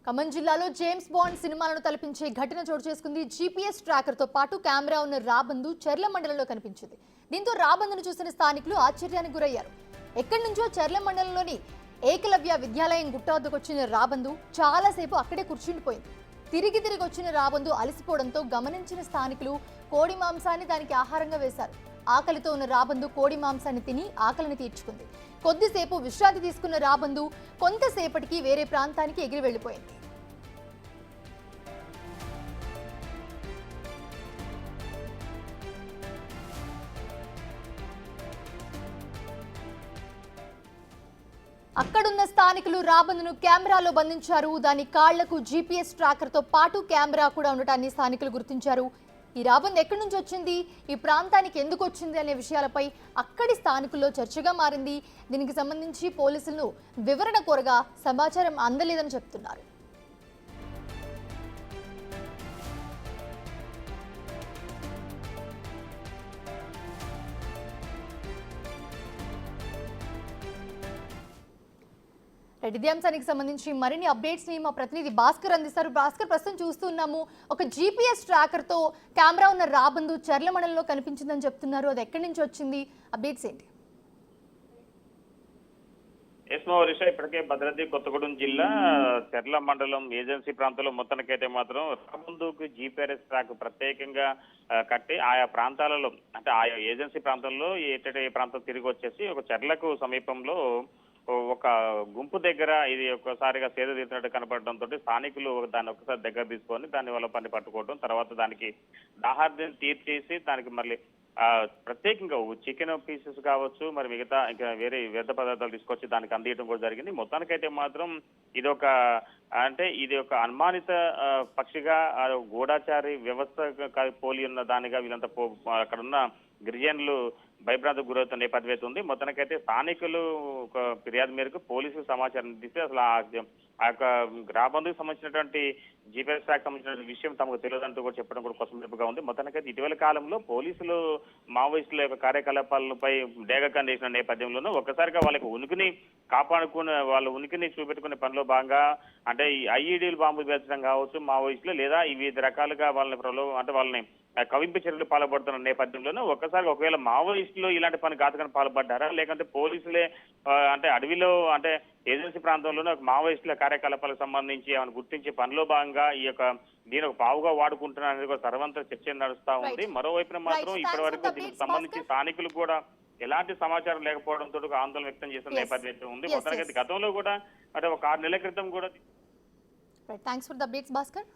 ఖమ్మం జిల్లాలో James bond సినిమాలను తలపించే ఘటన చోటు చేసుకుంది. జీపీఎస్ ట్రాకర్తో పాటు కెమెరా ఉన్న రాబందు చెర్ల మండలంలో కనిపించింది. దీంతో రాబందును చూసిన స్థానికులు ఆశ్చర్యానికి గురయ్యారు. ఎక్కడి నుంచో చెర్ల మండలంలోని ఏకలవ్య విద్యాలయం గుట్ట వద్దకు వచ్చిన రాబందు చాలాసేపు అక్కడే కూర్చుండిపోయింది. తిరిగి వచ్చిన రాబందు అలసిపోవడంతో గమనించిన స్థానికులు కోడి మాంసాన్ని దానికి ఆహారంగా వేశారు. ఆకలితో ఉన్న రాబందు కోడి మాంసాన్ని తిని ఆకలిని తీర్చుకుంది. కొద్దిసేపు విశ్రాంతి తీసుకున్న రాబందు కొంతసేపటికి వేరే ప్రాంతానికి ఎగిరి వెళ్లిపోయింది. అక్కడున్న స్థానికులు రాబందును కెమెరాలో బంధించారు. దాని కాళ్లకు జీపీఎస్ ట్రాకర్తో పాటు కెమెరా కూడా ఉండటాన్ని స్థానికులు గుర్తించారు. ఈ రాబందు ఎక్కడి నుంచి వచ్చింది, ఈ ప్రాంతానికి ఎందుకు వచ్చింది అనే విషయాలపై అక్కడి స్థానికుల్లో చర్చగా మారింది. దీనికి సంబంధించి పోలీసులను వివరణ కోరగా సమాచారం అందలేదని చెప్తున్నారు. ఇదే అంశానికి సంబంధించి మరిన్ని అప్డేట్స్ ని మా ప్రతినిధి భాస్కర్ అందిస్తారు. భాస్కర్, ప్రస్తుతం చూస్తున్నాము ఒక జీపీఎస్ ట్రాకర్ తో కెమెరా ఉన్న రాబందు చెర్ల మండలంలో కనిపించిందని చెప్తున్నారు. అది ఎక్కడి నుంచి వచ్చింది, అప్డేట్స్ ఏంటి? ఇప్పటికే భద్రాద్రి కొత్తగూడెం జిల్లా చెర్ల మండలం ఏజెన్సీ ప్రాంతంలో మొత్తానికైతే మాత్రం రాబందుకు జీపీఆర్ఎస్ ట్రాక్ ప్రత్యేకంగా కట్టి ఆయా ప్రాంతాలలో అంటే ఆయా ఏజెన్సీ ప్రాంతంలో ఏ ప్రాంతం తిరిగి వచ్చేసి ఒక చెర్లకు సమీపంలో ఒక గుంపు దగ్గర ఇది ఒక్కసారిగా సేద తీసినట్టు కనపడడంతో స్థానికులు దాన్ని ఒక్కసారి దగ్గర తీసుకొని దాని వల్ల పని పట్టుకోవడం, తర్వాత దానికి దాహార్యం తీర్చేసి దానికి మళ్ళీ ప్రత్యేకంగా చికెన్ పీసెస్ కావచ్చు, మరి మిగతా ఇంకా వేరే వ్యర్థ పదార్థాలు తీసుకొచ్చి దానికి అందించడం కూడా జరిగింది. మొత్తానికైతే మాత్రం ఇది ఒక అనుమానిత పక్షిగా గూఢాచారి వ్యవస్థ పోలి ఉన్న దానిగా వీళ్ళంతా అక్కడ ఉన్న గిరిజనులు భయభ్రాంతికి గురవుతున్న నేపథ్యం అయితే ఉంది. మొత్తానికైతే స్థానికులు ఒక ఫిర్యాదు మేరకు పోలీసులు సమాచారం ఇస్తే అసలు ఆ యొక్క రాబందుకు సంబంధించినటువంటి జీపీఎస్ ట్రాక్ సంబంధించిన విషయం తమకు తెలియదంటూ కూడా చెప్పడం కూడా కొసమెరుపుగా ఉంది. మొత్తానికైతే ఇటీవల కాలంలో పోలీసులు మావోయిస్టుల యొక్క కార్యకలాపాలపై డేగ చేసిన నేపథ్యంలోనూ ఒక్కసారిగా వాళ్ళకి ఉనికిని కాపాడుకునే వాళ్ళ ఉనికిని చూపెట్టుకునే పనిలో భాగంగా అంటే ఈ ఐఈడీలు బాంబులు పేర్చడం కావచ్చు మావోయిస్టులు, లేదా వివిధ రకాలుగా వాళ్ళని కవింపు చర్యలు పాల్పడుతున్న నేపథ్యంలోనూ ఒకవేళ మావోయిస్టులు ఇలాంటి పని ఘాతకానికి పాల్పడ్డారా, లేకంటే పోలీసులే అడవిలో ఏజెన్సీ ప్రాంతంలోనే ఒక మావోయిస్టుల కార్యకలాపాలకు సంబంధించి ఏమైనా గుర్తించే పనిలో భాగంగా దీని ఒక పావుగా వాడుకుంటున్నా అనేది కూడా సర్వంతర చర్చ నడుస్తా ఉంది. మరోవైపున మాత్రం ఇప్పటి వరకు దీనికి సంబంధించి స్థానికులు కూడా ఎలాంటి సమాచారం లేకపోవడంతో ఆందోళన వ్యక్తం చేసిన నేపథ్యం ఉంది. మొత్తానికి గతంలో కూడా ఒక 6 నెలల క్రితం కూడా. Thanks for the updates Bhaskar.